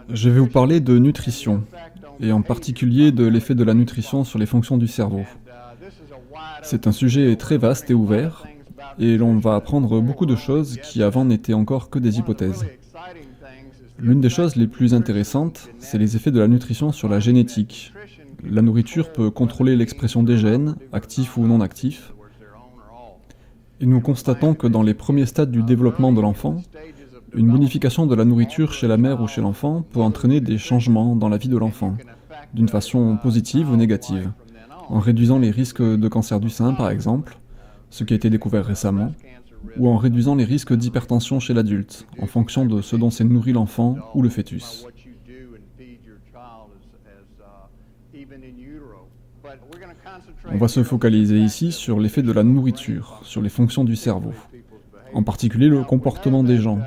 Je vais vous parler de nutrition, et en particulier de l'effet de la nutrition sur les fonctions du cerveau. C'est un sujet très vaste et ouvert, et l'on va apprendre beaucoup de choses qui avant n'étaient encore que des hypothèses. L'une des choses les plus intéressantes, c'est les effets de la nutrition sur la génétique. La nourriture peut contrôler l'expression des gènes, actifs ou non actifs. Et nous constatons que dans les premiers stades du développement de l'enfant, une modification de la nourriture chez la mère ou chez l'enfant peut entraîner des changements dans la vie de l'enfant, d'une façon positive ou négative, en réduisant les risques de cancer du sein par exemple, ce qui a été découvert récemment, ou en réduisant les risques d'hypertension chez l'adulte, en fonction de ce dont s'est nourri l'enfant ou le fœtus. On va se focaliser ici sur l'effet de la nourriture, sur les fonctions du cerveau, en particulier le comportement des gens.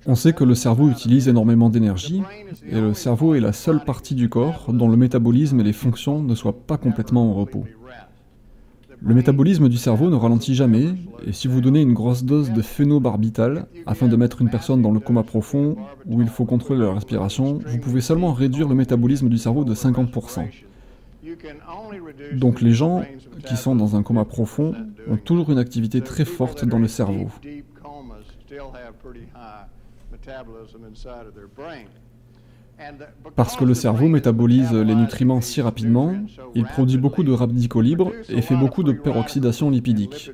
On sait que le cerveau utilise énormément d'énergie, et le cerveau est la seule partie du corps dont le métabolisme et les fonctions ne soient pas complètement au repos. Le métabolisme du cerveau ne ralentit jamais, et si vous donnez une grosse dose de phénobarbital, afin de mettre une personne dans le coma profond, où il faut contrôler la respiration, vous pouvez seulement réduire le métabolisme du cerveau de 50%. Donc les gens qui sont dans un coma profond ont toujours une activité très forte dans le cerveau. Parce que le cerveau métabolise les nutriments si rapidement, il produit beaucoup de radicaux libres et fait beaucoup de peroxydation lipidique.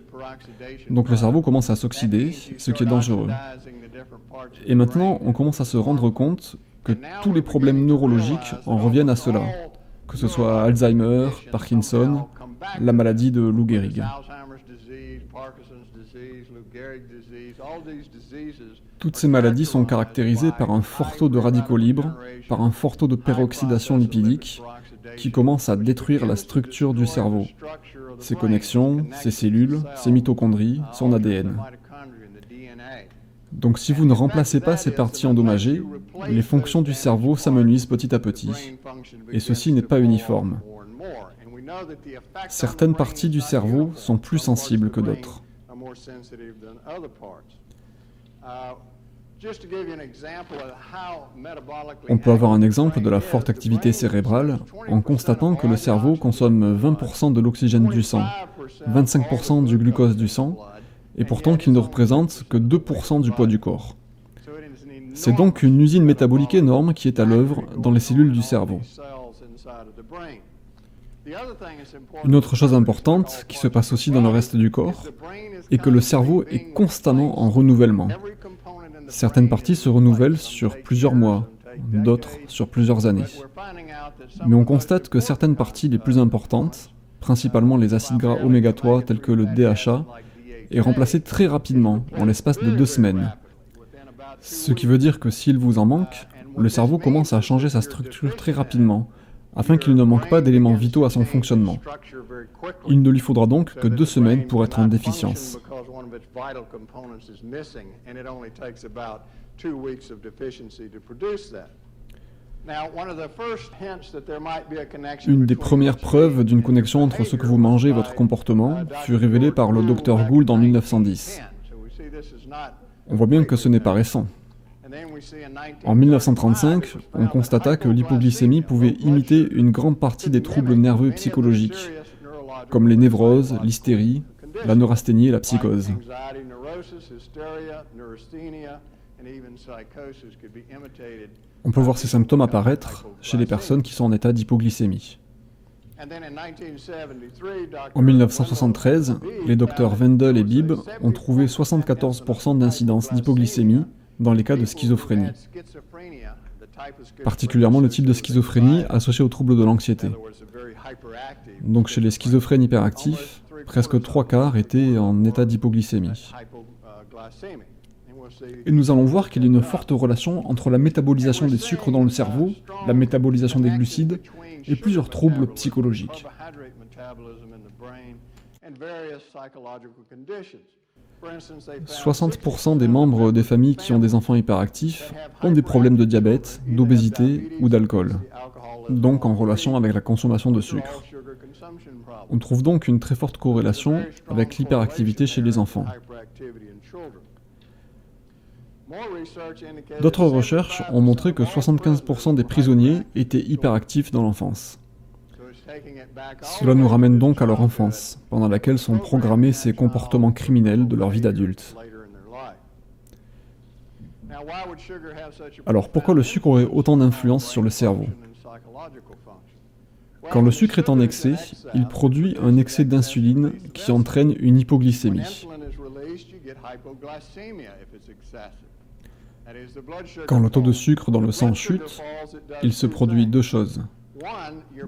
Donc le cerveau commence à s'oxyder, ce qui est dangereux. Et maintenant, on commence à se rendre compte que tous les problèmes neurologiques en reviennent à cela, que ce soit Alzheimer, Parkinson, la maladie de Lou Gehrig. Toutes ces maladies sont caractérisées par un fort taux de radicaux libres, par un fort taux de peroxydation lipidique qui commence à détruire la structure du cerveau, ses connexions, ses cellules, ses mitochondries, son ADN. Donc si vous ne remplacez pas ces parties endommagées, les fonctions du cerveau s'amenuisent petit à petit, et ceci n'est pas uniforme. Certaines parties du cerveau sont plus sensibles que d'autres. On peut avoir un exemple de la forte activité cérébrale en constatant que le cerveau consomme 20% de l'oxygène du sang, 25% du glucose du sang, et pourtant qu'il ne représente que 2% du poids du corps. C'est donc une usine métabolique énorme qui est à l'œuvre dans les cellules du cerveau. Une autre chose importante qui se passe aussi dans le reste du corps est que le cerveau est constamment en renouvellement. Certaines parties se renouvellent sur plusieurs mois, d'autres sur plusieurs années. Mais on constate que certaines parties les plus importantes, principalement les acides gras oméga 3 tels que le DHA, est remplacée très rapidement, en l'espace de 2 semaines. Ce qui veut dire que s'il vous en manque, le cerveau commence à changer sa structure très rapidement, afin qu'il ne manque pas d'éléments vitaux à son fonctionnement. Il ne lui faudra donc que 2 semaines pour être en déficience. Une des premières preuves d'une connexion entre ce que vous mangez et votre comportement fut révélée par le Dr Gould en 1910. On voit bien que ce n'est pas récent. En 1935, on constata que l'hypoglycémie pouvait imiter une grande partie des troubles nerveux psychologiques, comme les névroses, l'hystérie, la neurasthénie et la psychose. On peut voir ces symptômes apparaître chez les personnes qui sont en état d'hypoglycémie. En 1973, les docteurs Wendel et Bibb ont trouvé 74% d'incidence d'hypoglycémie dans les cas de schizophrénie, particulièrement le type de schizophrénie associé aux troubles de l'anxiété. Donc chez les schizophrènes hyperactifs, presque 3/4 étaient en état d'hypoglycémie. Et nous allons voir qu'il y a une forte relation entre la métabolisation des sucres dans le cerveau, la métabolisation des glucides et plusieurs troubles psychologiques. 60% des membres des familles qui ont des enfants hyperactifs ont des problèmes de diabète, d'obésité ou d'alcool, donc en relation avec la consommation de sucre. On trouve donc une très forte corrélation avec l'hyperactivité chez les enfants. D'autres recherches ont montré que 75% des prisonniers étaient hyperactifs dans l'enfance. Cela nous ramène donc à leur enfance, pendant laquelle sont programmés ces comportements criminels de leur vie d'adulte. Alors pourquoi le sucre aurait autant d'influence sur le cerveau? Quand le sucre est en excès, il produit un excès d'insuline qui entraîne une hypoglycémie. Quand le taux de sucre dans le sang chute, il se produit deux choses.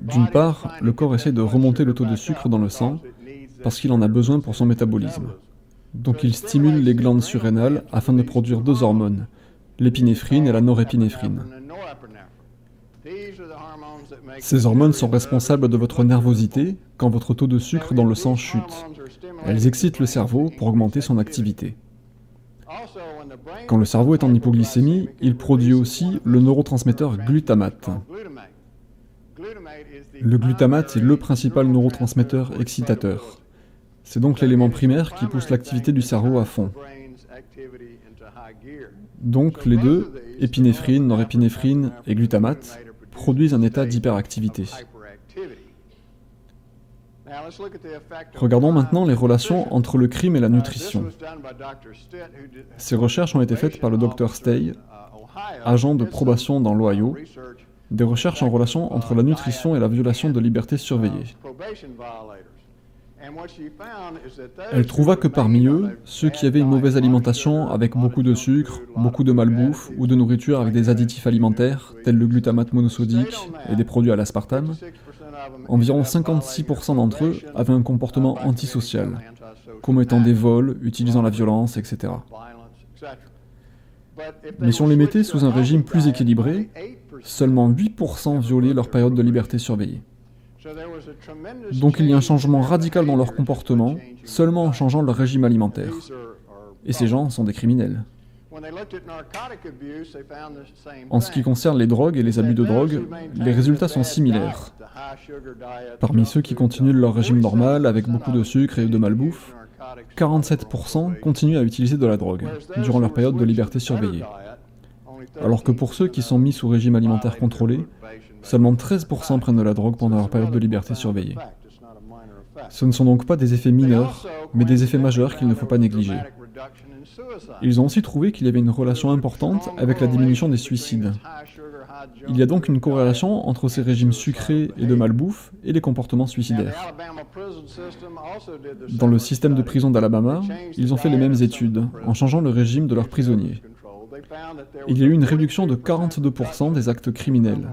D'une part, le corps essaie de remonter le taux de sucre dans le sang parce qu'il en a besoin pour son métabolisme. Donc il stimule les glandes surrénales afin de produire deux hormones, l'épinéphrine et la norépinéphrine. Ces hormones sont responsables de votre nervosité quand votre taux de sucre dans le sang chute. Elles excitent le cerveau pour augmenter son activité. Quand le cerveau est en hypoglycémie, il produit aussi le neurotransmetteur glutamate. Le glutamate est le principal neurotransmetteur excitateur. C'est donc l'élément primaire qui pousse l'activité du cerveau à fond. Donc les deux, épinéphrine, norépinéphrine et glutamate, produisent un état d'hyperactivité. Regardons maintenant les relations entre le crime et la nutrition. Ces recherches ont été faites par le Dr Stay, agent de probation dans l'Ohio, des recherches en relation entre la nutrition et la violation de liberté surveillée. Elle trouva que parmi eux, ceux qui avaient une mauvaise alimentation avec beaucoup de sucre, beaucoup de malbouffe ou de nourriture avec des additifs alimentaires tels le glutamate monosodique et des produits à l'aspartame, environ 56% d'entre eux avaient un comportement antisocial, commettant des vols, utilisant la violence, etc. Mais si on les mettait sous un régime plus équilibré, seulement 8% violaient leur période de liberté surveillée. Donc il y a un changement radical dans leur comportement, seulement en changeant leur régime alimentaire. Et ces gens sont des criminels. En ce qui concerne les drogues et les abus de drogue, les résultats sont similaires. Parmi ceux qui continuent leur régime normal avec beaucoup de sucre et de malbouffe, 47% continuent à utiliser de la drogue durant leur période de liberté surveillée. Alors que pour ceux qui sont mis sous régime alimentaire contrôlé, seulement 13% prennent de la drogue pendant leur période de liberté surveillée. Ce ne sont donc pas des effets mineurs, mais des effets majeurs qu'il ne faut pas négliger. Ils ont aussi trouvé qu'il y avait une relation importante avec la diminution des suicides. Il y a donc une corrélation entre ces régimes sucrés et de malbouffe et les comportements suicidaires. Dans le système de prison d'Alabama, ils ont fait les mêmes études, en changeant le régime de leurs prisonniers. Il y a eu une réduction de 42% des actes criminels,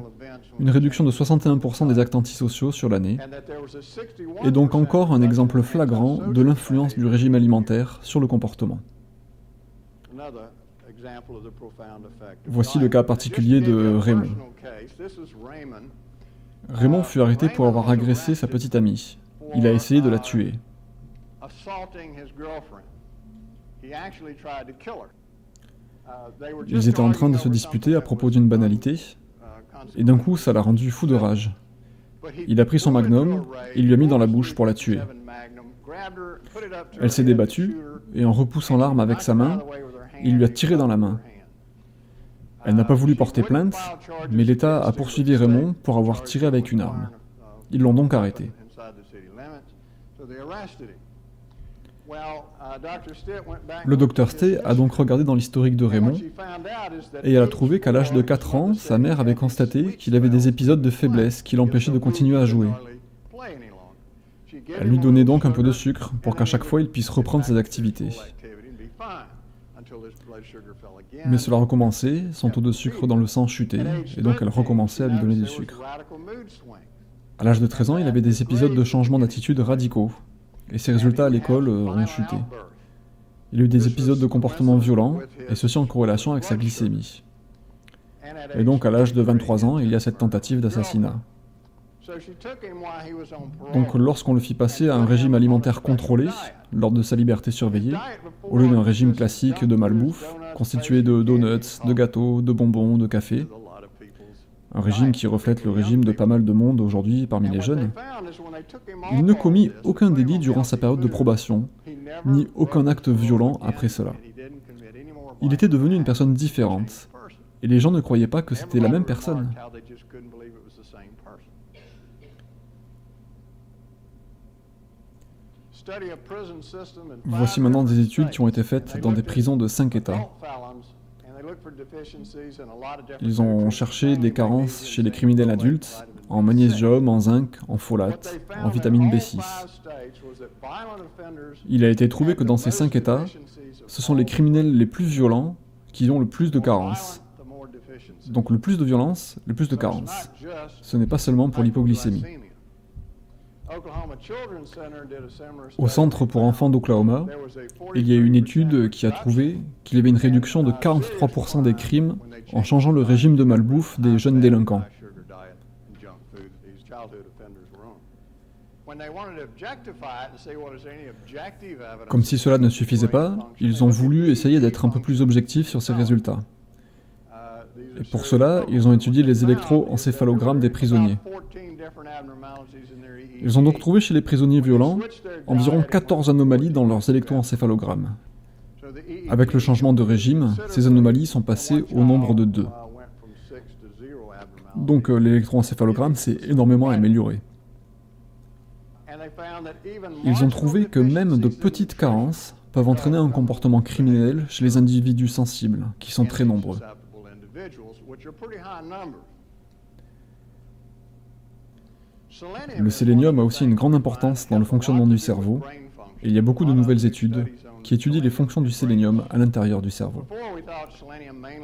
une réduction de 61% des actes antisociaux sur l'année, et donc encore un exemple flagrant de l'influence du régime alimentaire sur le comportement. Voici le cas particulier de Raymond. Raymond fut arrêté pour avoir agressé sa petite amie. Il a essayé de la tuer. Ils étaient en train de se disputer à propos d'une banalité, et d'un coup ça l'a rendu fou de rage. Il a pris son magnum, il lui a mis dans la bouche pour la tuer. Elle s'est débattue, et en repoussant l'arme avec sa main, il lui a tiré dans la main. Elle n'a pas voulu porter plainte, mais l'État a poursuivi Raymond pour avoir tiré avec une arme. Ils l'ont donc arrêté. Le docteur Stay a donc regardé dans l'historique de Raymond, et elle a trouvé qu'à l'âge de 4 ans, sa mère avait constaté qu'il avait des épisodes de faiblesse qui l'empêchaient de continuer à jouer. Elle lui donnait donc un peu de sucre pour qu'à chaque fois il puisse reprendre ses activités. Mais cela recommençait, son taux de sucre dans le sang chutait, et donc elle recommençait à lui donner du sucre. À l'âge de 13 ans, il avait des épisodes de changement d'attitude radicaux, et ses résultats à l'école ont chuté. Il a eu des épisodes de comportement violent, et ceci en corrélation avec sa glycémie. Et donc à l'âge de 23 ans, il y a cette tentative d'assassinat. Donc lorsqu'on le fit passer à un régime alimentaire contrôlé, lors de sa liberté surveillée, au lieu d'un régime classique de malbouffe, constitué de donuts, de gâteaux, de bonbons, de café, un régime qui reflète le régime de pas mal de monde aujourd'hui parmi les jeunes, il ne commit aucun délit durant sa période de probation, ni aucun acte violent après cela. Il était devenu une personne différente, et les gens ne croyaient pas que c'était la même personne. Voici maintenant des études qui ont été faites dans des prisons de 5 États. Ils ont cherché des carences chez les criminels adultes, en magnésium, en zinc, en folate, en vitamine B6. Il a été trouvé que dans ces 5 États, ce sont les criminels les plus violents qui ont le plus de carences. Donc le plus de violence, le plus de carences. Ce n'est pas seulement pour l'hypoglycémie. Au centre pour enfants d'Oklahoma, il y a une étude qui a trouvé qu'il y avait une réduction de 43% des crimes en changeant le régime de malbouffe des jeunes délinquants. Comme si cela ne suffisait pas, ils ont voulu essayer d'être un peu plus objectifs sur ces résultats. Et pour cela, ils ont étudié les électroencéphalogrammes des prisonniers. Ils ont donc trouvé chez les prisonniers violents environ 14 anomalies dans leurs électroencéphalogrammes. Avec le changement de régime, ces anomalies sont passées au nombre de 2. Donc l'électroencéphalogramme s'est énormément amélioré. Ils ont trouvé que même de petites carences peuvent entraîner un comportement criminel chez les individus sensibles, qui sont très nombreux. Le sélénium a aussi une grande importance dans le fonctionnement du cerveau, et il y a beaucoup de nouvelles études qui étudient les fonctions du sélénium à l'intérieur du cerveau.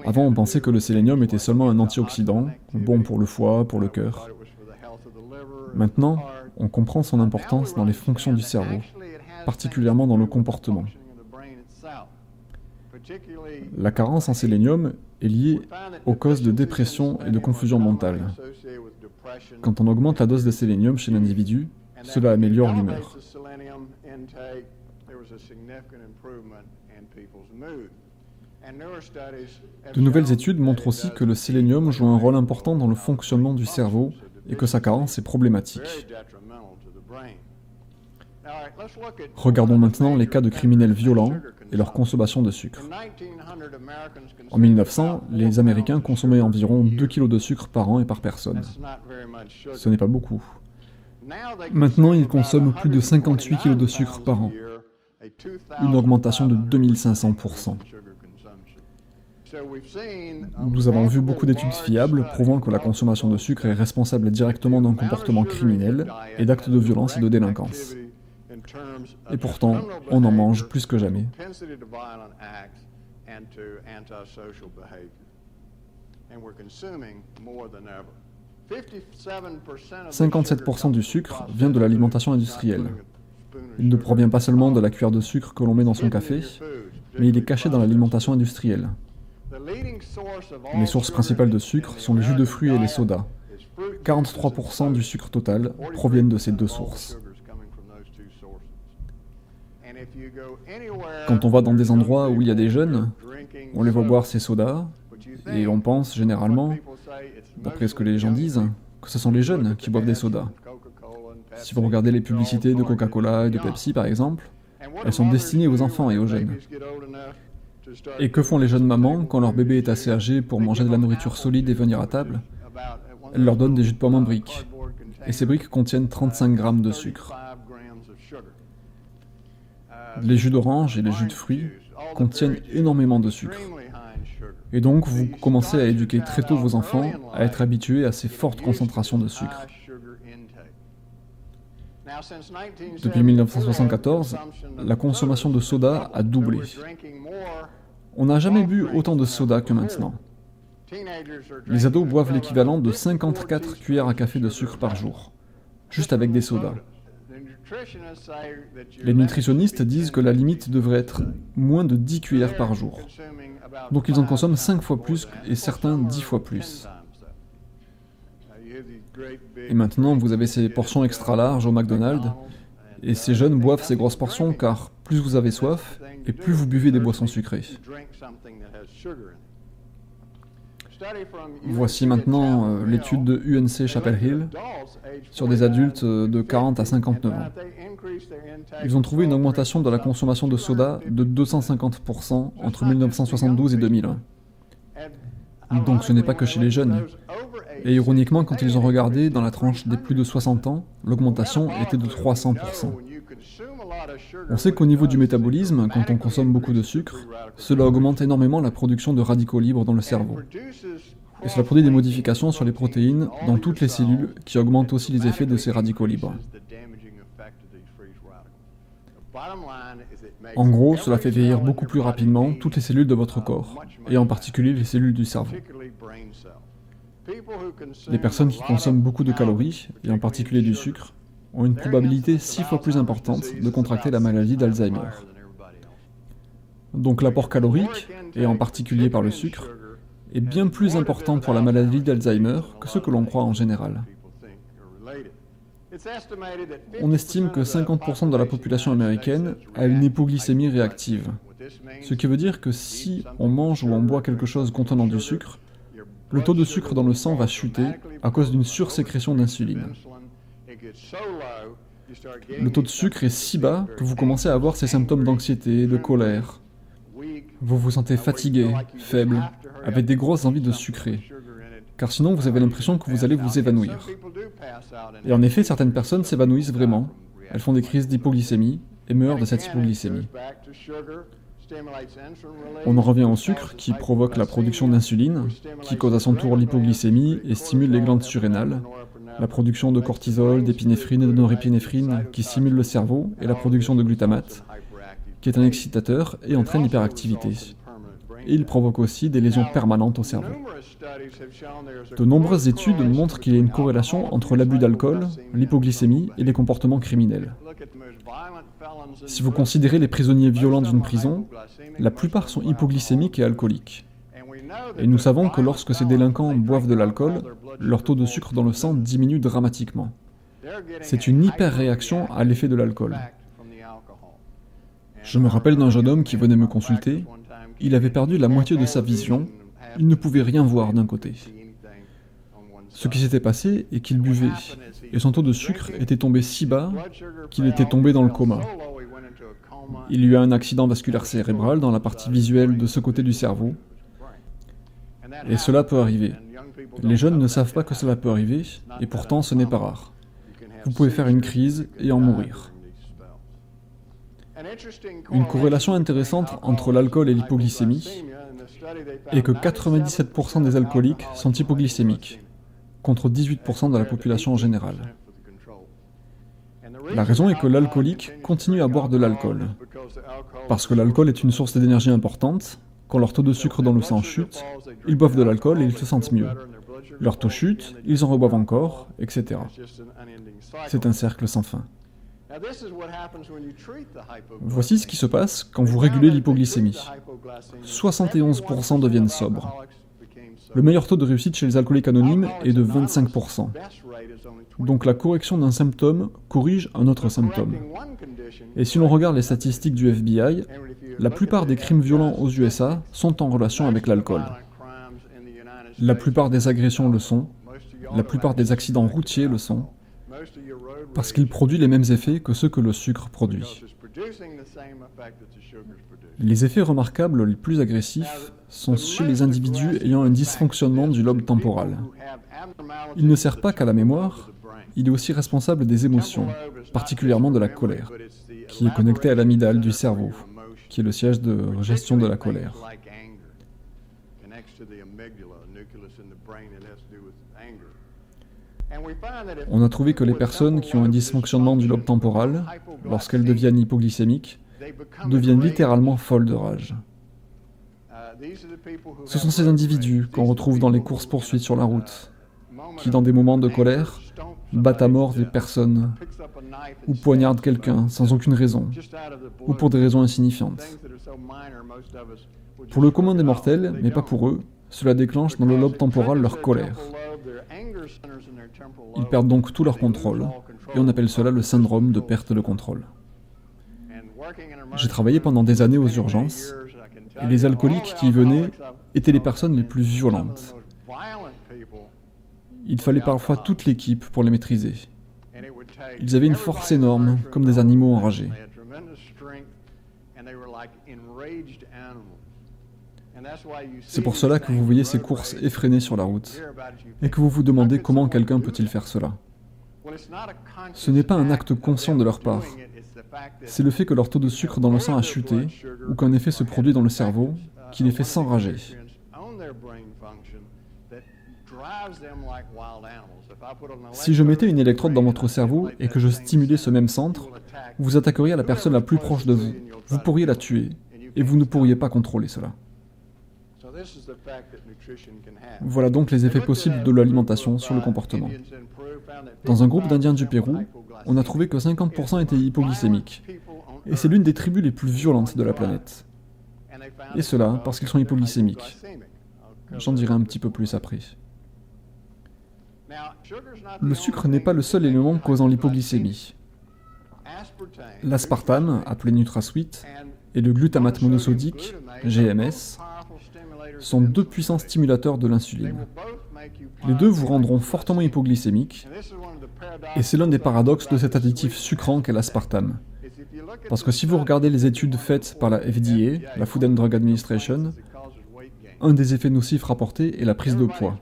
Avant, on pensait que le sélénium était seulement un antioxydant, bon pour le foie, pour le cœur. Maintenant, on comprend son importance dans les fonctions du cerveau, particulièrement dans le comportement. La carence en sélénium est liée aux causes de dépression et de confusion mentale. Quand on augmente la dose de sélénium chez l'individu, cela améliore l'humeur. De nouvelles études montrent aussi que le sélénium joue un rôle important dans le fonctionnement du cerveau et que sa carence est problématique. Regardons maintenant les cas de criminels violents et leur consommation de sucre. En 1900, les Américains consommaient environ 2 kg de sucre par an et par personne. Ce n'est pas beaucoup. Maintenant, ils consomment plus de 58 kg de sucre par an, une augmentation de 2500%. Nous avons vu beaucoup d'études fiables prouvant que la consommation de sucre est responsable directement d'un comportement criminel et d'actes de violence et de délinquance. Et pourtant, on en mange plus que jamais. 57% du sucre vient de l'alimentation industrielle. Il ne provient pas seulement de la cuillère de sucre que l'on met dans son café, mais il est caché dans l'alimentation industrielle. Les sources principales de sucre sont les jus de fruits et les sodas. 43% du sucre total proviennent de ces deux sources. Quand on va dans des endroits où il y a des jeunes, on les voit boire ces sodas, et on pense généralement, d'après ce que les gens disent, que ce sont les jeunes qui boivent des sodas. Si vous regardez les publicités de Coca-Cola et de Pepsi par exemple, elles sont destinées aux enfants et aux jeunes. Et que font les jeunes mamans quand leur bébé est assez âgé pour manger de la nourriture solide et venir à table? Elles leur donnent des jus de pomme en briques. Et ces briques contiennent 35 grammes de sucre. Les jus d'orange et les jus de fruits contiennent énormément de sucre. Et donc, vous commencez à éduquer très tôt vos enfants à être habitués à ces fortes concentrations de sucre. Depuis 1974, la consommation de soda a doublé. On n'a jamais bu autant de soda que maintenant. Les ados boivent l'équivalent de 54 cuillères à café de sucre par jour, juste avec des sodas. Les nutritionnistes disent que la limite devrait être moins de 10 cuillères par jour. Donc ils en consomment 5 fois plus et certains 10 fois plus. Et maintenant, vous avez ces portions extra larges au McDonald's, et ces jeunes boivent ces grosses portions car plus vous avez soif et plus vous buvez des boissons sucrées. Voici maintenant l'étude de UNC Chapel Hill sur des adultes de 40 à 59 ans. Ils ont trouvé une augmentation de la consommation de soda de 250% entre 1972 et 2001. Donc ce n'est pas que chez les jeunes. Et ironiquement, quand ils ont regardé dans la tranche des plus de 60 ans, l'augmentation était de 300%. On sait qu'au niveau du métabolisme, quand on consomme beaucoup de sucre, cela augmente énormément la production de radicaux libres dans le cerveau. Et cela produit des modifications sur les protéines dans toutes les cellules qui augmentent aussi les effets de ces radicaux libres. En gros, cela fait vieillir beaucoup plus rapidement toutes les cellules de votre corps, et en particulier les cellules du cerveau. Les personnes qui consomment beaucoup de calories, et en particulier du sucre, ont une probabilité 6 fois plus importante de contracter la maladie d'Alzheimer. Donc l'apport calorique, et en particulier par le sucre, est bien plus important pour la maladie d'Alzheimer que ce que l'on croit en général. On estime que 50% de la population américaine a une hypoglycémie réactive, ce qui veut dire que si on mange ou on boit quelque chose contenant du sucre, le taux de sucre dans le sang va chuter à cause d'une sursécrétion d'insuline. Le taux de sucre est si bas que vous commencez à avoir ces symptômes d'anxiété, de colère. Vous vous sentez fatigué, faible, avec des grosses envies de sucrer, car sinon vous avez l'impression que vous allez vous évanouir. Et en effet, certaines personnes s'évanouissent vraiment, elles font des crises d'hypoglycémie et meurent de cette hypoglycémie. On en revient au sucre qui provoque la production d'insuline, qui cause à son tour l'hypoglycémie et stimule les glandes surrénales, la production de cortisol, d'épinéphrine et de norépinéphrine qui stimule le cerveau, et la production de glutamate, qui est un excitateur et entraîne l'hyperactivité. Et il provoque aussi des lésions permanentes au cerveau. De nombreuses études montrent qu'il y a une corrélation entre l'abus d'alcool, l'hypoglycémie et les comportements criminels. Si vous considérez les prisonniers violents d'une prison, la plupart sont hypoglycémiques et alcooliques. Et nous savons que lorsque ces délinquants boivent de l'alcool, leur taux de sucre dans le sang diminue dramatiquement. C'est une hyper-réaction à l'effet de l'alcool. Je me rappelle d'un jeune homme qui venait me consulter. Il avait perdu la moitié de sa vision, il ne pouvait rien voir d'un côté. Ce qui s'était passé est qu'il buvait, et son taux de sucre était tombé si bas qu'il était tombé dans le coma. Il y eut un accident vasculaire cérébral dans la partie visuelle de ce côté du cerveau, et cela peut arriver. Les jeunes ne savent pas que cela peut arriver, et pourtant ce n'est pas rare. Vous pouvez faire une crise et en mourir. Une corrélation intéressante entre l'alcool et l'hypoglycémie est que 97% des alcooliques sont hypoglycémiques, contre 18% de la population en général. La raison est que l'alcoolique continue à boire de l'alcool, parce que l'alcool est une source d'énergie importante. Quand leur taux de sucre dans le sang chute, ils boivent de l'alcool et ils se sentent mieux. Leur taux chute, ils en reboivent encore, etc. C'est un cercle sans fin. Voici ce qui se passe quand vous régulez l'hypoglycémie. 71% deviennent sobres. Le meilleur taux de réussite chez les alcooliques anonymes est de 25%. Donc la correction d'un symptôme corrige un autre symptôme. Et si l'on regarde les statistiques du FBI, la plupart des crimes violents aux USA sont en relation avec l'alcool. La plupart des agressions le sont, la plupart des accidents routiers le sont, parce qu'il produit les mêmes effets que ceux que le sucre produit. Les effets remarquables les plus agressifs sont chez les individus ayant un dysfonctionnement du lobe temporal. Il ne sert pas qu'à la mémoire, il est aussi responsable des émotions, particulièrement de la colère, qui est connectée à l'amygdale du cerveau, qui est le siège de gestion de la colère. On a trouvé que les personnes qui ont un dysfonctionnement du lobe temporal, lorsqu'elles deviennent hypoglycémiques, deviennent littéralement folles de rage. Ce sont ces individus qu'on retrouve dans les courses-poursuites sur la route, qui, dans des moments de colère, battent à mort des personnes, ou poignardent quelqu'un sans aucune raison, ou pour des raisons insignifiantes. Pour le commun des mortels, mais pas pour eux, cela déclenche dans le lobe temporal leur colère. Ils perdent donc tout leur contrôle, et on appelle cela le syndrome de perte de contrôle. J'ai travaillé pendant des années aux urgences, et les alcooliques qui y venaient étaient les personnes les plus violentes, Il fallait parfois toute l'équipe pour les maîtriser. Ils avaient une force énorme, comme des animaux enragés. C'est pour cela que vous voyez ces courses effrénées sur la route, et que vous vous demandez comment quelqu'un peut-il faire cela. Ce n'est pas un acte conscient de leur part, c'est le fait que leur taux de sucre dans le sang a chuté, ou qu'un effet se produit dans le cerveau, qui les fait s'enrager. Si je mettais une électrode dans votre cerveau et que je stimulais ce même centre, vous attaqueriez la personne la plus proche de vous. Vous pourriez la tuer, et vous ne pourriez pas contrôler cela. Voilà donc les effets possibles de l'alimentation sur le comportement. Dans un groupe d'Indiens du Pérou, on a trouvé que 50% étaient hypoglycémiques, et c'est l'une des tribus les plus violentes de la planète. Et cela parce qu'ils sont hypoglycémiques. J'en dirai un petit peu plus après. Le sucre n'est pas le seul élément causant l'hypoglycémie. L'aspartame, appelé NutraSweet, et le glutamate monosodique, GMS, sont deux puissants stimulateurs de l'insuline. Les deux vous rendront fortement hypoglycémique, et c'est l'un des paradoxes de cet additif sucrant qu'est l'aspartame. Parce que si vous regardez les études faites par la FDA, la Food and Drug Administration, un des effets nocifs rapportés est la prise de poids.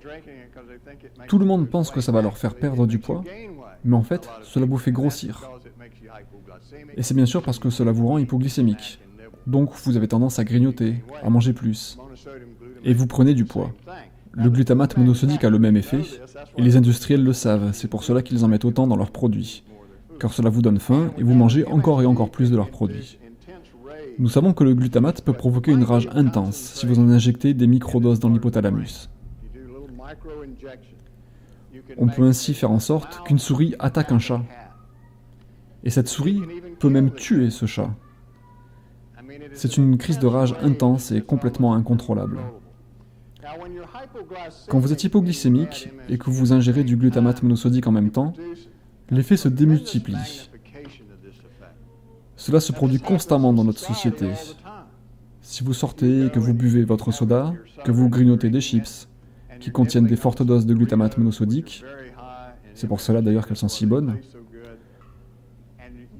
Tout le monde pense que ça va leur faire perdre du poids, mais en fait, cela vous fait grossir. Et c'est bien sûr parce que cela vous rend hypoglycémique. Donc vous avez tendance à grignoter, à manger plus. Et vous prenez du poids. Le glutamate monosodique a le même effet, et les industriels le savent, c'est pour cela qu'ils en mettent autant dans leurs produits. Car cela vous donne faim, et vous mangez encore et encore plus de leurs produits. Nous savons que le glutamate peut provoquer une rage intense si vous en injectez des microdoses dans l'hypothalamus. On peut ainsi faire en sorte qu'une souris attaque un chat. Et cette souris peut même tuer ce chat. C'est une crise de rage intense et complètement incontrôlable. Quand vous êtes hypoglycémique et que vous ingérez du glutamate monosodique en même temps, l'effet se démultiplie. Cela se produit constamment dans notre société. Si vous sortez et que vous buvez votre soda, que vous grignotez des chips, qui contiennent des fortes doses de glutamate monosodique, c'est pour cela d'ailleurs qu'elles sont si bonnes,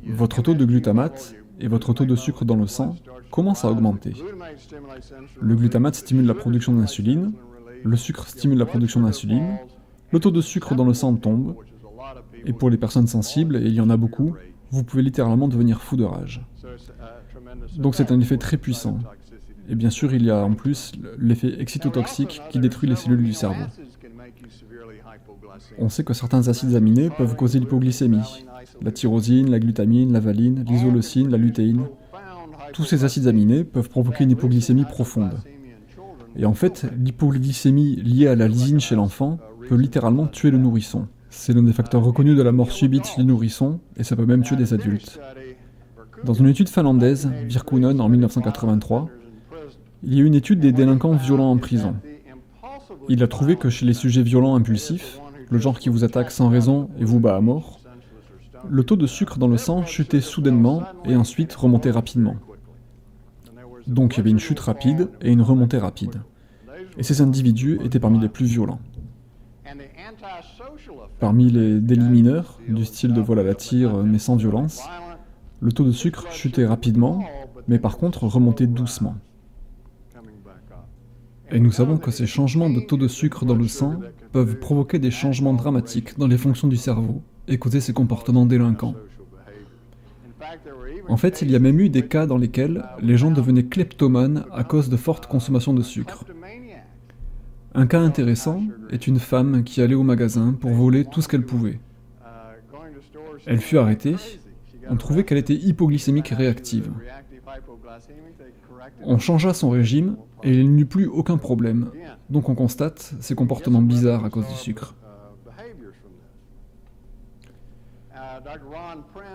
votre taux de glutamate et votre taux de sucre dans le sang commencent à augmenter. Le glutamate stimule la production d'insuline, le sucre stimule la production d'insuline, le taux de sucre dans le sang tombe, et pour les personnes sensibles, et il y en a beaucoup, vous pouvez littéralement devenir fou de rage. Donc c'est un effet très puissant. Et bien sûr, il y a en plus l'effet excitotoxique qui détruit les cellules du cerveau. On sait que certains acides aminés peuvent causer l'hypoglycémie. La tyrosine, la glutamine, la valine, l'isoleucine, la lutéine. Tous ces acides aminés peuvent provoquer une hypoglycémie profonde. Et en fait, l'hypoglycémie liée à la lysine chez l'enfant peut littéralement tuer le nourrisson. C'est l'un des facteurs reconnus de la mort subite du nourrisson, et ça peut même tuer des adultes. Dans une étude finlandaise, Virkkunen en 1983, il y a eu une étude des délinquants violents en prison. Il a trouvé que chez les sujets violents impulsifs, le genre qui vous attaque sans raison et vous bat à mort, le taux de sucre dans le sang chutait soudainement et ensuite remontait rapidement. Donc il y avait une chute rapide et une remontée rapide. Et ces individus étaient parmi les plus violents. Parmi les délits mineurs, du style de vol à la tire mais sans violence, le taux de sucre chutait rapidement, mais par contre remontait doucement. Et nous savons que ces changements de taux de sucre dans le sang peuvent provoquer des changements dramatiques dans les fonctions du cerveau et causer ces comportements délinquants. En fait, il y a même eu des cas dans lesquels les gens devenaient kleptomanes à cause de fortes consommations de sucre. Un cas intéressant est une femme qui allait au magasin pour voler tout ce qu'elle pouvait. Elle fut arrêtée, on trouvait qu'elle était hypoglycémique réactive. On changea son régime et il n'y eut plus aucun problème, donc on constate ces comportements bizarres à cause du sucre.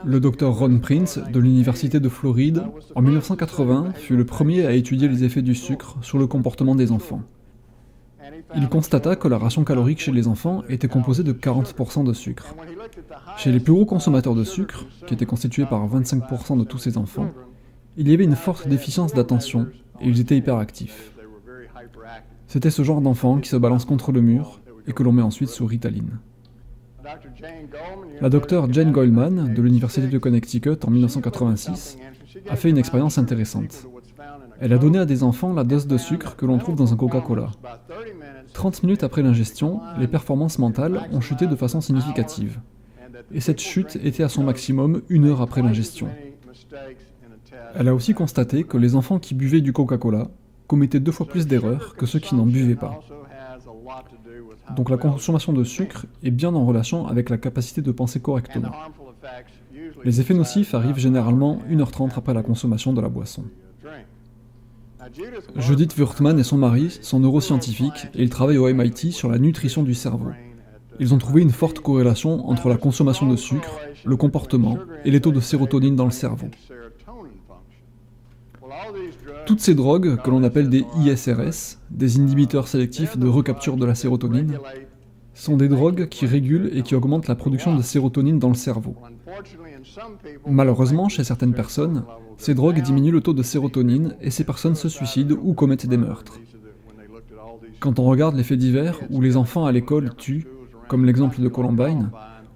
Le docteur Ron Prince de l'Université de Floride, en 1980, fut le premier à étudier les effets du sucre sur le comportement des enfants. Il constata que la ration calorique chez les enfants était composée de 40% de sucre. Chez les plus gros consommateurs de sucre, qui étaient constitués par 25% de tous ces enfants, il y avait une forte déficience d'attention et ils étaient hyperactifs. C'était ce genre d'enfants qui se balancent contre le mur et que l'on met ensuite sous Ritaline. La docteure Jane Goldman, de l'Université de Connecticut en 1986, a fait une expérience intéressante. Elle a donné à des enfants la dose de sucre que l'on trouve dans un Coca-Cola. 30 minutes après l'ingestion, les performances mentales ont chuté de façon significative. Et cette chute était à son maximum 1 heure après l'ingestion. Elle a aussi constaté que les enfants qui buvaient du Coca-Cola commettaient 2 fois plus d'erreurs que ceux qui n'en buvaient pas. Donc la consommation de sucre est bien en relation avec la capacité de penser correctement. Les effets nocifs arrivent généralement 1h30 après la consommation de la boisson. Judith Wurtman et son mari sont neuroscientifiques et ils travaillent au MIT sur la nutrition du cerveau. Ils ont trouvé une forte corrélation entre la consommation de sucre, le comportement et les taux de sérotonine dans le cerveau. Toutes ces drogues, que l'on appelle des ISRS, des inhibiteurs sélectifs de recapture de la sérotonine, sont des drogues qui régulent et qui augmentent la production de sérotonine dans le cerveau. Malheureusement, chez certaines personnes, ces drogues diminuent le taux de sérotonine et ces personnes se suicident ou commettent des meurtres. Quand on regarde les faits divers où les enfants à l'école tuent, comme l'exemple de Columbine,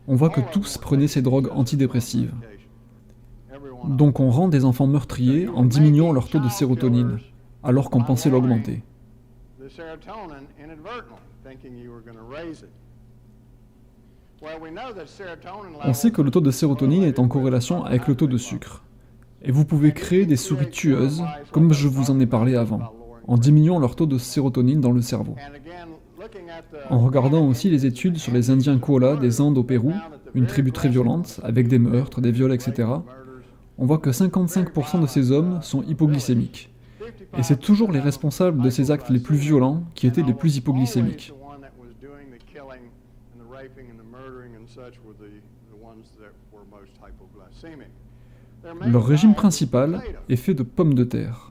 on voit que tous prenaient ces drogues antidépressives. Donc on rend des enfants meurtriers en diminuant leur taux de sérotonine, alors qu'on pensait l'augmenter. On sait que le taux de sérotonine est en corrélation avec le taux de sucre. Et vous pouvez créer des souris tueuses, comme je vous en ai parlé avant, en diminuant leur taux de sérotonine dans le cerveau. En regardant aussi les études sur les Indiens Kola des Andes au Pérou, une tribu très violente, avec des meurtres, des viols, etc., on voit que 55% de ces hommes sont hypoglycémiques. Et c'est toujours les responsables de ces actes les plus violents qui étaient les plus hypoglycémiques. Leur régime principal est fait de pommes de terre.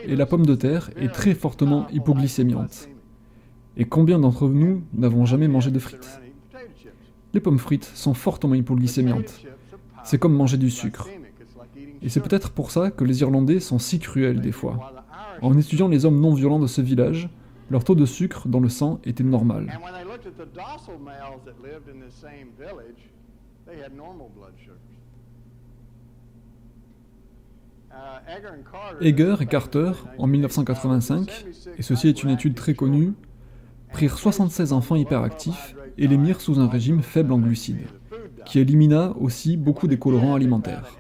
Et la pomme de terre est très fortement hypoglycémiante. Et combien d'entre nous n'avons jamais mangé de frites? Les pommes frites sont fortement hypoglycémiantes. C'est comme manger du sucre. Et c'est peut-être pour ça que les Irlandais sont si cruels des fois. En étudiant les hommes non violents de ce village, leur taux de sucre dans le sang était normal. Eger et Carter, en 1985, et ceci est une étude très connue, prirent 76 enfants hyperactifs et les mirent sous un régime faible en glucides, qui élimina aussi beaucoup des colorants alimentaires.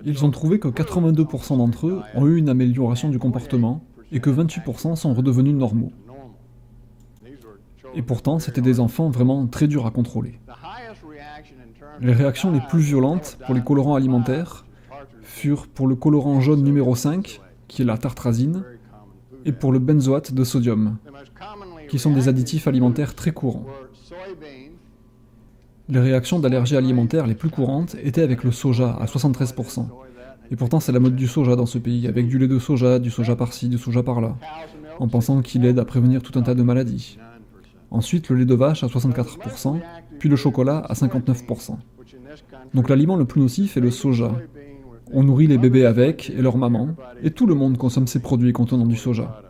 Ils ont trouvé que 82% d'entre eux ont eu une amélioration du comportement et que 28% sont redevenus normaux. Et pourtant, c'étaient des enfants vraiment très durs à contrôler. Les réactions les plus violentes pour les colorants alimentaires furent pour le colorant jaune numéro 5, qui est la tartrazine, et pour le benzoate de sodium, qui sont des additifs alimentaires très courants. Les réactions d'allergie alimentaire les plus courantes étaient avec le soja, à 73%. Et pourtant, c'est la mode du soja dans ce pays, avec du lait de soja, du soja par-ci, du soja par-là, en pensant qu'il aide à prévenir tout un tas de maladies. Ensuite, le lait de vache à 64%, puis le chocolat à 59%. Donc l'aliment le plus nocif est le soja. On nourrit les bébés avec, et leurs mamans, et tout le monde consomme ces produits contenant du soja.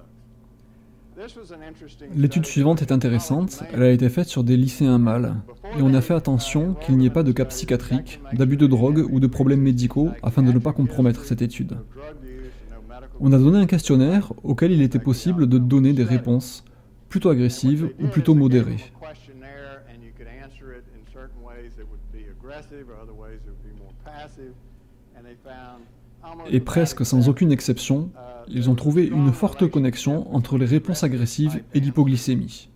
L'étude suivante est intéressante, elle a été faite sur des lycéens mâles, et on a fait attention qu'il n'y ait pas de cas psychiatriques, d'abus de drogue ou de problèmes médicaux afin de ne pas compromettre cette étude. On a donné un questionnaire auquel il était possible de donner des réponses plutôt agressives ou plutôt modérées. Et presque sans aucune exception, ils ont trouvé une forte connexion entre les réponses agressives et l'hypoglycémie.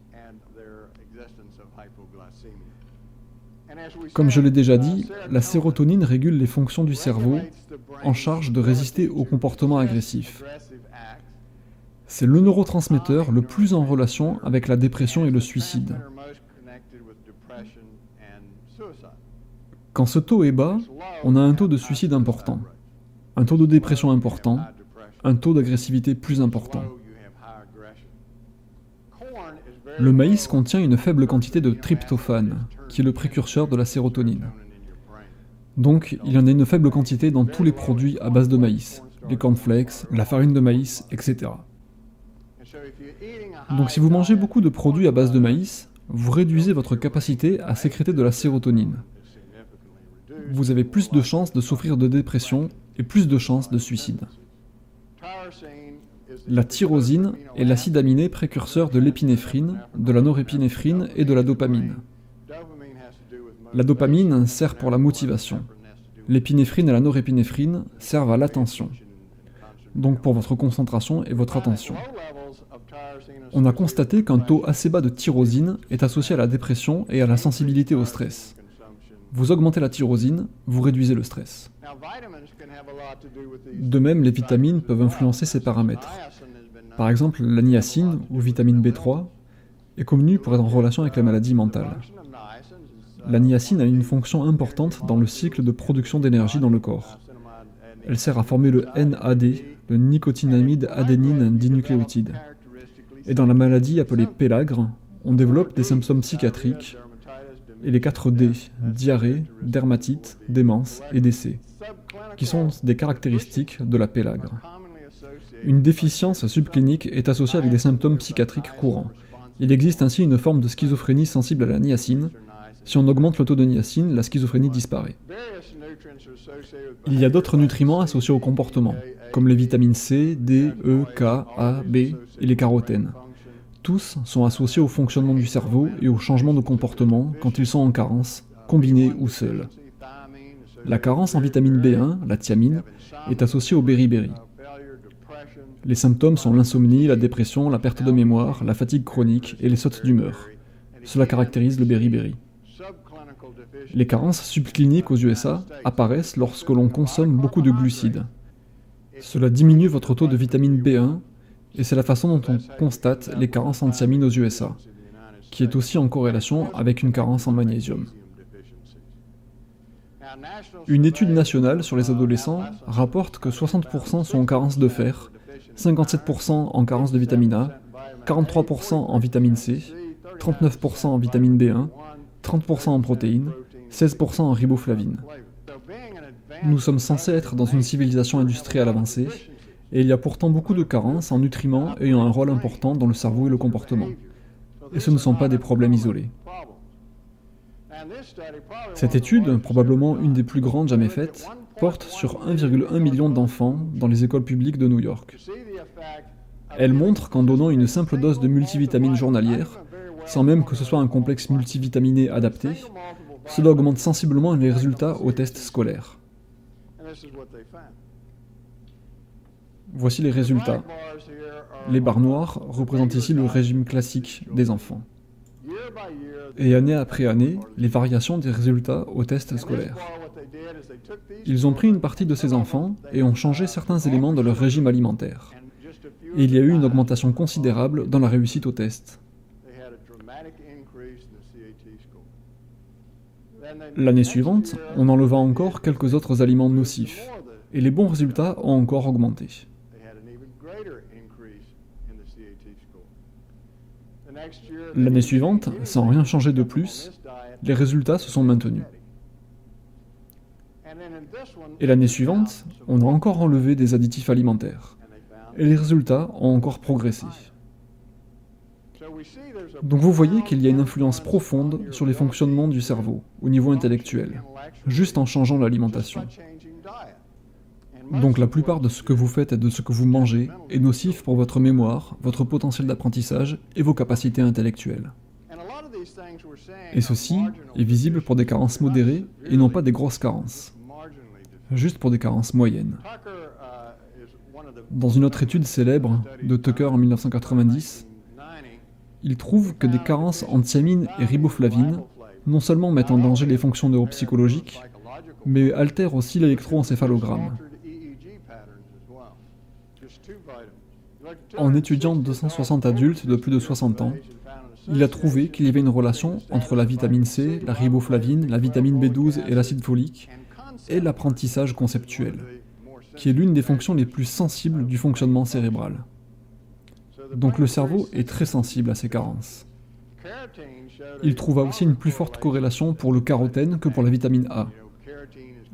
Comme je l'ai déjà dit, la sérotonine régule les fonctions du cerveau en charge de résister au comportement agressif. C'est le neurotransmetteur le plus en relation avec la dépression et le suicide. Quand ce taux est bas, on a un taux de suicide important, un taux de dépression important, un taux d'agressivité plus important. Le maïs contient une faible quantité de tryptophane, qui est le précurseur de la sérotonine. Donc, il y en a une faible quantité dans tous les produits à base de maïs, les cornflakes, la farine de maïs, etc. Donc si vous mangez beaucoup de produits à base de maïs, vous réduisez votre capacité à sécréter de la sérotonine. Vous avez plus de chances de souffrir de dépression et plus de chances de suicide. La tyrosine est l'acide aminé précurseur de l'épinéphrine, de la norépinéphrine et de la dopamine. La dopamine sert pour la motivation. L'épinéphrine et la norépinéphrine servent à l'attention, donc pour votre concentration et votre attention. On a constaté qu'un taux assez bas de tyrosine est associé à la dépression et à la sensibilité au stress. Vous augmentez la tyrosine, vous réduisez le stress. De même, les vitamines peuvent influencer ces paramètres. Par exemple, la niacine, ou vitamine B3, est connue pour être en relation avec la maladie mentale. La niacine a une fonction importante dans le cycle de production d'énergie dans le corps. Elle sert à former le NAD, le nicotinamide adénine dinucléotide. Et dans la maladie appelée pélagre, on développe des symptômes psychiatriques et les 4 D, diarrhée, dermatite, démence et décès, qui sont des caractéristiques de la pélagre. Une déficience subclinique est associée avec des symptômes psychiatriques courants. Il existe ainsi une forme de schizophrénie sensible à la niacine. Si on augmente le taux de niacine, la schizophrénie disparaît. Il y a d'autres nutriments associés au comportement, comme les vitamines C, D, E, K, A, B et les carotènes. Tous sont associés au fonctionnement du cerveau et au changement de comportement quand ils sont en carence, combinés ou seuls. La carence en vitamine B1, la thiamine, est associée au beriberi. Les symptômes sont l'insomnie, la dépression, la perte de mémoire, la fatigue chronique et les sautes d'humeur. Cela caractérise le beriberi. Les carences subcliniques aux USA apparaissent lorsque l'on consomme beaucoup de glucides. Cela diminue votre taux de vitamine B1 et c'est la façon dont on constate les carences en thiamine aux USA, qui est aussi en corrélation avec une carence en magnésium. Une étude nationale sur les adolescents rapporte que 60% sont en carence de fer, 57% en carence de vitamine A, 43% en vitamine C, 39% en vitamine B1, 30% en protéines, 16% en riboflavine. Nous sommes censés être dans une civilisation industrielle avancée, et il y a pourtant beaucoup de carences en nutriments ayant un rôle important dans le cerveau et le comportement. Et ce ne sont pas des problèmes isolés. Cette étude, probablement une des plus grandes jamais faites, porte sur 1,1 million d'enfants dans les écoles publiques de New York. Elle montre qu'en donnant une simple dose de multivitamines journalière, sans même que ce soit un complexe multivitaminé adapté, cela augmente sensiblement les résultats aux tests scolaires. Voici les résultats. Les barres noires représentent ici le régime classique des enfants. Et année après année, les variations des résultats aux tests scolaires. Ils ont pris une partie de ces enfants et ont changé certains éléments de leur régime alimentaire. Et il y a eu une augmentation considérable dans la réussite aux tests. L'année suivante, on enleva encore quelques autres aliments nocifs, et les bons résultats ont encore augmenté. L'année suivante, sans rien changer de plus, les résultats se sont maintenus. Et l'année suivante, on a encore enlevé des additifs alimentaires, et les résultats ont encore progressé. Donc vous voyez qu'il y a une influence profonde sur les fonctionnements du cerveau, au niveau intellectuel, juste en changeant l'alimentation. Donc la plupart de ce que vous faites et de ce que vous mangez est nocif pour votre mémoire, votre potentiel d'apprentissage et vos capacités intellectuelles. Et ceci est visible pour des carences modérées et non pas des grosses carences, juste pour des carences moyennes. Dans une autre étude célèbre de Tucker en 1990, il trouve que des carences en thiamine et riboflavine non seulement mettent en danger les fonctions neuropsychologiques, mais altèrent aussi l'électroencéphalogramme. En étudiant 260 adultes de plus de 60 ans, il a trouvé qu'il y avait une relation entre la vitamine C, la riboflavine, la vitamine B12 et l'acide folique, et l'apprentissage conceptuel, qui est l'une des fonctions les plus sensibles du fonctionnement cérébral. Donc le cerveau est très sensible à ces carences. Il trouva aussi une plus forte corrélation pour le carotène que pour la vitamine A.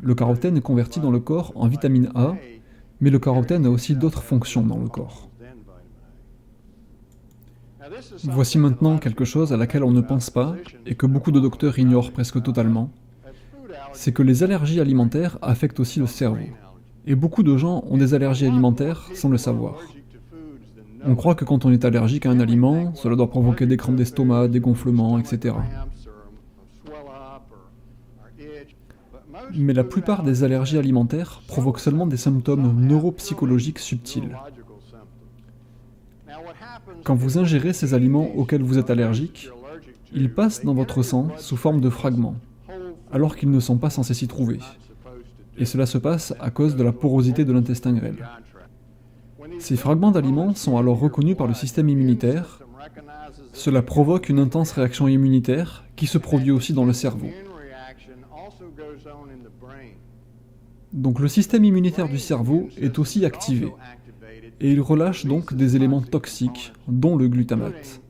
Le carotène est converti dans le corps en vitamine A, mais le carotène a aussi d'autres fonctions dans le corps. Voici maintenant quelque chose à laquelle on ne pense pas et que beaucoup de docteurs ignorent presque totalement, c'est que les allergies alimentaires affectent aussi le cerveau. Et beaucoup de gens ont des allergies alimentaires sans le savoir. On croit que quand on est allergique à un aliment, cela doit provoquer des crampes d'estomac, des gonflements, etc. Mais la plupart des allergies alimentaires provoquent seulement des symptômes neuropsychologiques subtils. Quand vous ingérez ces aliments auxquels vous êtes allergique, ils passent dans votre sang sous forme de fragments, alors qu'ils ne sont pas censés s'y trouver. Et cela se passe à cause de la porosité de l'intestin grêle. Ces fragments d'aliments sont alors reconnus par le système immunitaire. Cela provoque une intense réaction immunitaire qui se produit aussi dans le cerveau. Donc le système immunitaire du cerveau est aussi activé, et il relâche donc des éléments toxiques, dont le glutamate.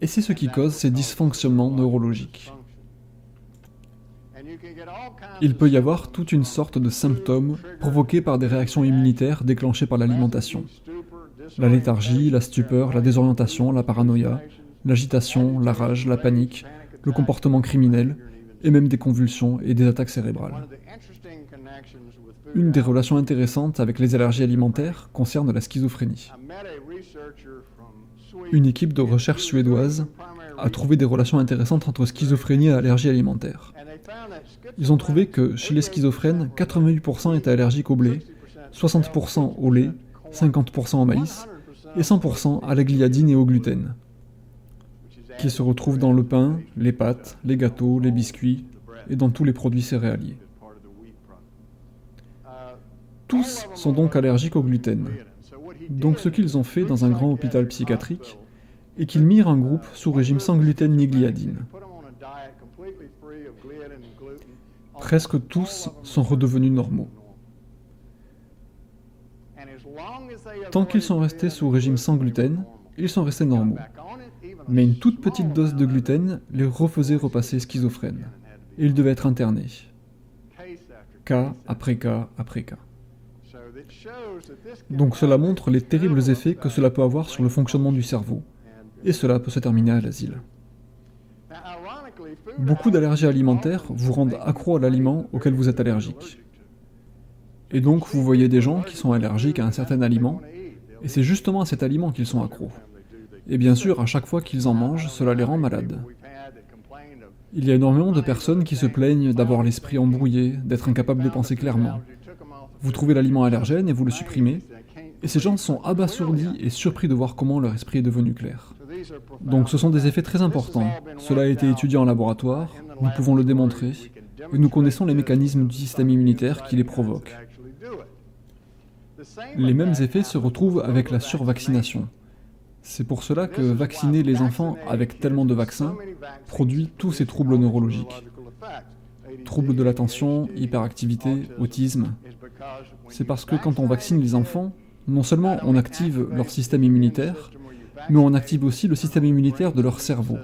Et c'est ce qui cause ces dysfonctionnements neurologiques. Il peut y avoir toute une sorte de symptômes provoqués par des réactions immunitaires déclenchées par l'alimentation. La léthargie, la stupeur, la désorientation, la paranoïa, l'agitation, la rage, la panique, le comportement criminel, et même des convulsions et des attaques cérébrales. Une des relations intéressantes avec les allergies alimentaires concerne la schizophrénie. Une équipe de recherche suédoise a trouvé des relations intéressantes entre schizophrénie et allergie alimentaire. Ils ont trouvé que chez les schizophrènes, 88% étaient allergiques au blé, 60% au lait, 50% au maïs et 100% à la gliadine et au gluten, qui se retrouvent dans le pain, les pâtes, les gâteaux, les biscuits et dans tous les produits céréaliers. Tous sont donc allergiques au gluten. Donc ce qu'ils ont fait dans un grand hôpital psychiatrique est qu'ils mirent un groupe sous régime sans gluten ni gliadine. Presque tous sont redevenus normaux. Tant qu'ils sont restés sous régime sans gluten, ils sont restés normaux. Mais une toute petite dose de gluten les refaisait repasser schizophrènes. Et ils devaient être internés. Cas après cas après cas. Donc cela montre les terribles effets que cela peut avoir sur le fonctionnement du cerveau. Et cela peut se terminer à l'asile. Beaucoup d'allergies alimentaires vous rendent accro à l'aliment auquel vous êtes allergique. Et donc vous voyez des gens qui sont allergiques à un certain aliment, et c'est justement à cet aliment qu'ils sont accros. Et bien sûr, à chaque fois qu'ils en mangent, cela les rend malades. Il y a énormément de personnes qui se plaignent d'avoir l'esprit embrouillé, d'être incapables de penser clairement. Vous trouvez l'aliment allergène et vous le supprimez, et ces gens sont abasourdis et surpris de voir comment leur esprit est devenu clair. Donc ce sont des effets très importants. Cela a été étudié en laboratoire, nous pouvons le démontrer, et nous connaissons les mécanismes du système immunitaire qui les provoquent. Les mêmes effets se retrouvent avec la survaccination. C'est pour cela que vacciner les enfants avec tellement de vaccins produit tous ces troubles neurologiques. Troubles de l'attention, hyperactivité, autisme. C'est parce que quand on vaccine les enfants, non seulement on active leur système immunitaire, mais on active aussi le système immunitaire de leur cerveau,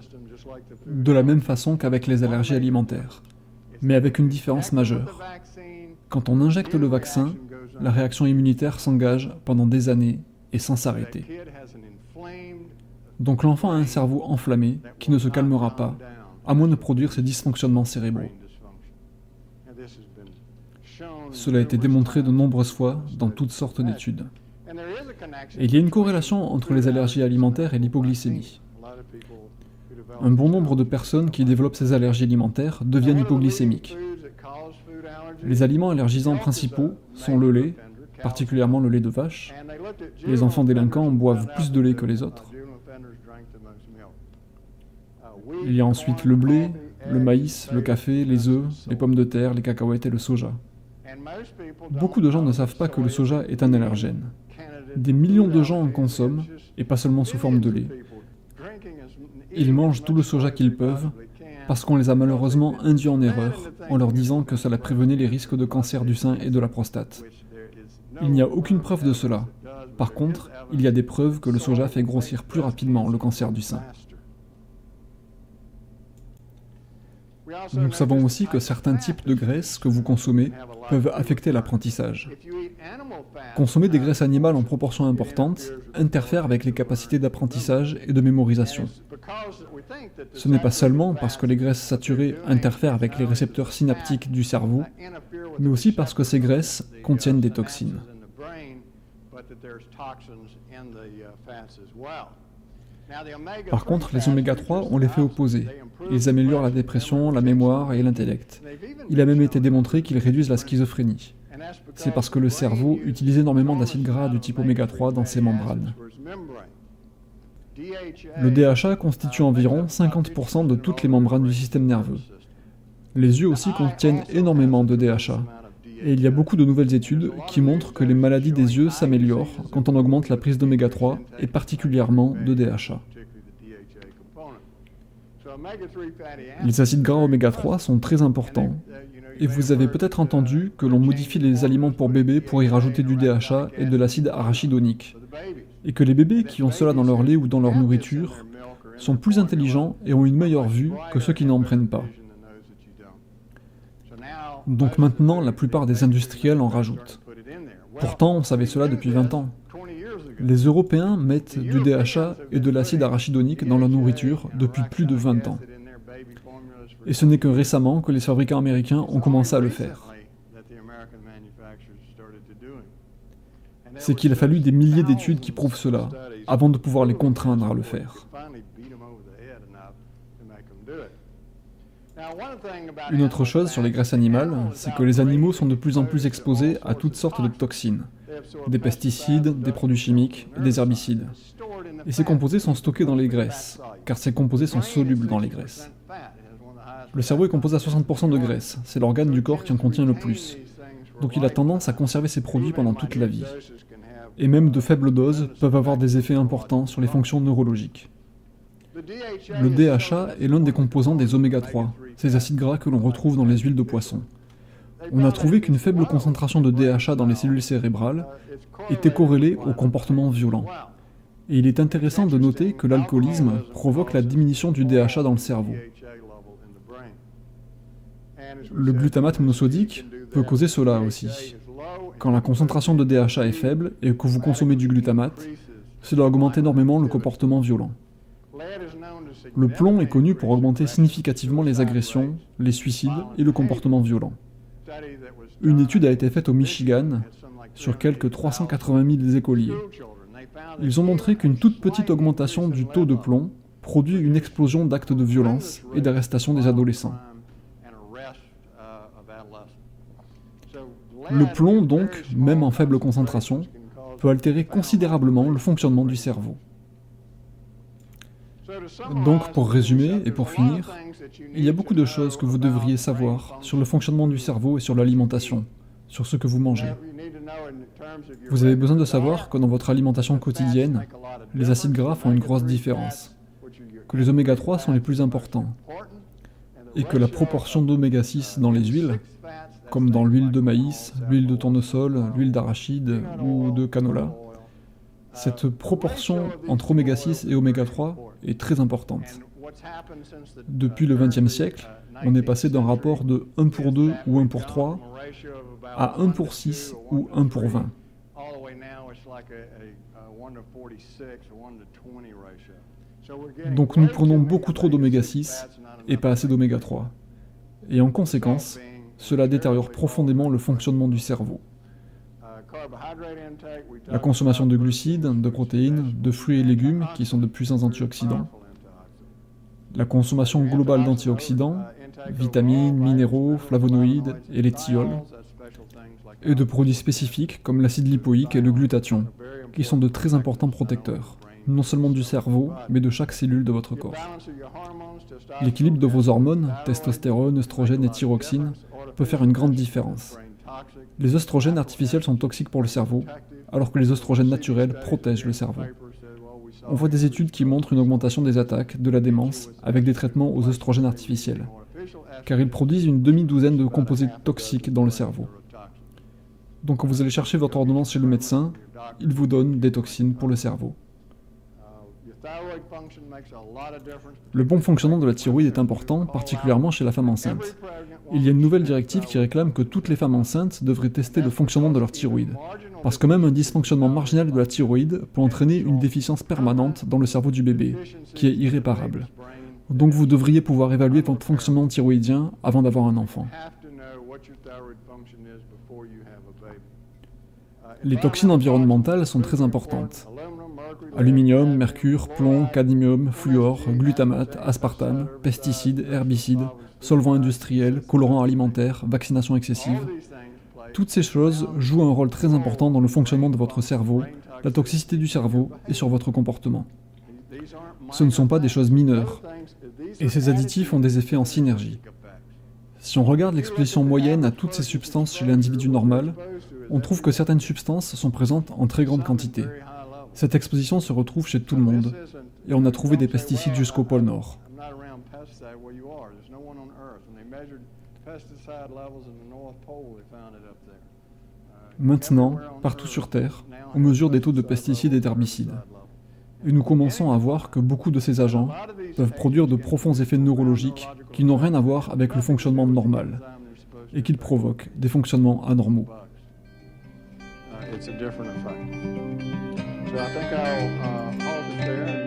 de la même façon qu'avec les allergies alimentaires, mais avec une différence majeure. Quand on injecte le vaccin, la réaction immunitaire s'engage pendant des années et sans s'arrêter. Donc l'enfant a un cerveau enflammé qui ne se calmera pas, à moins de produire ces dysfonctionnements cérébraux. Cela a été démontré de nombreuses fois dans toutes sortes d'études. Et il y a une corrélation entre les allergies alimentaires et l'hypoglycémie. Un bon nombre de personnes qui développent ces allergies alimentaires deviennent hypoglycémiques. Les aliments allergisants principaux sont le lait, particulièrement le lait de vache. Les enfants délinquants boivent plus de lait que les autres. Il y a ensuite le blé, le maïs, le café, les œufs, les pommes de terre, les cacahuètes et le soja. Beaucoup de gens ne savent pas que le soja est un allergène. Des millions de gens en consomment, et pas seulement sous forme de lait. Ils mangent tout le soja qu'ils peuvent, parce qu'on les a malheureusement induits en erreur, en leur disant que cela prévenait les risques de cancer du sein et de la prostate. Il n'y a aucune preuve de cela. Par contre, il y a des preuves que le soja fait grossir plus rapidement le cancer du sein. Nous savons aussi que certains types de graisses que vous consommez peuvent affecter l'apprentissage. Consommer des graisses animales en proportion importante interfère avec les capacités d'apprentissage et de mémorisation. Ce n'est pas seulement parce que les graisses saturées interfèrent avec les récepteurs synaptiques du cerveau, mais aussi parce que ces graisses contiennent des toxines. Par contre, les oméga-3 ont l'effet opposé. Ils améliorent la dépression, la mémoire et l'intellect. Il a même été démontré qu'ils réduisent la schizophrénie. C'est parce que le cerveau utilise énormément d'acides gras du type oméga-3 dans ses membranes. Le DHA constitue environ 50% de toutes les membranes du système nerveux. Les yeux aussi contiennent énormément de DHA. Et il y a beaucoup de nouvelles études qui montrent que les maladies des yeux s'améliorent quand on augmente la prise d'oméga-3 et particulièrement de DHA. Les acides gras oméga-3 sont très importants et vous avez peut-être entendu que l'on modifie les aliments pour bébés pour y rajouter du DHA et de l'acide arachidonique et que les bébés qui ont cela dans leur lait ou dans leur nourriture sont plus intelligents et ont une meilleure vue que ceux qui n'en prennent pas. Donc maintenant, la plupart des industriels en rajoutent. Pourtant, on savait cela depuis 20 ans. Les Européens mettent du DHA et de l'acide arachidonique dans leur nourriture depuis plus de 20 ans. Et ce n'est que récemment que les fabricants américains ont commencé à le faire. C'est qu'il a fallu des milliers d'études qui prouvent cela, avant de pouvoir les contraindre à le faire. Une autre chose sur les graisses animales, c'est que les animaux sont de plus en plus exposés à toutes sortes de toxines, des pesticides, des produits chimiques et des herbicides. Et ces composés sont stockés dans les graisses, car ces composés sont solubles dans les graisses. Le cerveau est composé à 60% de graisse, c'est l'organe du corps qui en contient le plus. Donc il a tendance à conserver ces produits pendant toute la vie. Et même de faibles doses peuvent avoir des effets importants sur les fonctions neurologiques. Le DHA est l'un des composants des oméga-3, ces acides gras que l'on retrouve dans les huiles de poisson. On a trouvé qu'une faible concentration de DHA dans les cellules cérébrales était corrélée au comportement violent. Et il est intéressant de noter que l'alcoolisme provoque la diminution du DHA dans le cerveau. Le glutamate monosodique peut causer cela aussi. Quand la concentration de DHA est faible et que vous consommez du glutamate, cela augmente énormément le comportement violent. Le plomb est connu pour augmenter significativement les agressions, les suicides et le comportement violent. Une étude a été faite au Michigan sur quelques 380 000 écoliers. Ils ont montré qu'une toute petite augmentation du taux de plomb produit une explosion d'actes de violence et d'arrestation des adolescents. Le plomb, donc, même en faible concentration, peut altérer considérablement le fonctionnement du cerveau. Donc, pour résumer et pour finir, il y a beaucoup de choses que vous devriez savoir sur le fonctionnement du cerveau et sur l'alimentation, sur ce que vous mangez. Vous avez besoin de savoir que dans votre alimentation quotidienne, les acides gras font une grosse différence, que les oméga-3 sont les plus importants, et que la proportion d'oméga-6 dans les huiles, comme dans l'huile de maïs, l'huile de tournesol, l'huile d'arachide ou de canola, cette proportion entre oméga-6 et oméga-3 est très importante. Depuis le XXe siècle, on est passé d'un rapport de 1 pour 2 ou 1 pour 3 à 1 pour 6 ou 1 pour 20. Donc nous prenons beaucoup trop d'oméga-6 et pas assez d'oméga-3. Et en conséquence, cela détériore profondément le fonctionnement du cerveau. La consommation de glucides, de protéines, de fruits et légumes qui sont de puissants antioxydants. La consommation globale d'antioxydants, vitamines, minéraux, flavonoïdes et les thiols. Et de produits spécifiques comme l'acide lipoïque et le glutathion, qui sont de très importants protecteurs, non seulement du cerveau, mais de chaque cellule de votre corps. L'équilibre de vos hormones, testostérone, œstrogène et thyroxine, peut faire une grande différence. Les œstrogènes artificiels sont toxiques pour le cerveau, alors que les œstrogènes naturels protègent le cerveau. On voit des études qui montrent une augmentation des attaques, de la démence, avec des traitements aux œstrogènes artificiels, car ils produisent une demi-douzaine de composés toxiques dans le cerveau. Donc quand vous allez chercher votre ordonnance chez le médecin, il vous donne des toxines pour le cerveau. Le bon fonctionnement de la thyroïde est important, particulièrement chez la femme enceinte. Il y a une nouvelle directive qui réclame que toutes les femmes enceintes devraient tester le fonctionnement de leur thyroïde. Parce que même un dysfonctionnement marginal de la thyroïde peut entraîner une déficience permanente dans le cerveau du bébé, qui est irréparable. Donc vous devriez pouvoir évaluer votre fonctionnement thyroïdien avant d'avoir un enfant. Les toxines environnementales sont très importantes. Aluminium, mercure, plomb, cadmium, fluor, glutamate, aspartame, pesticides, herbicides, solvants industriels, colorants alimentaires, vaccination excessive. Toutes ces choses jouent un rôle très important dans le fonctionnement de votre cerveau, la toxicité du cerveau et sur votre comportement. Ce ne sont pas des choses mineures, et ces additifs ont des effets en synergie. Si on regarde l'exposition moyenne à toutes ces substances chez l'individu normal, on trouve que certaines substances sont présentes en très grande quantité. Cette exposition se retrouve chez tout le monde, et on a trouvé des pesticides jusqu'au pôle Nord. Maintenant, partout sur Terre, on mesure des taux de pesticides et d'herbicides. Et nous commençons à voir que beaucoup de ces agents peuvent produire de profonds effets neurologiques qui n'ont rien à voir avec le fonctionnement normal, et qu'ils provoquent des fonctionnements anormaux. It's a different effect. So I think I'll hold it there.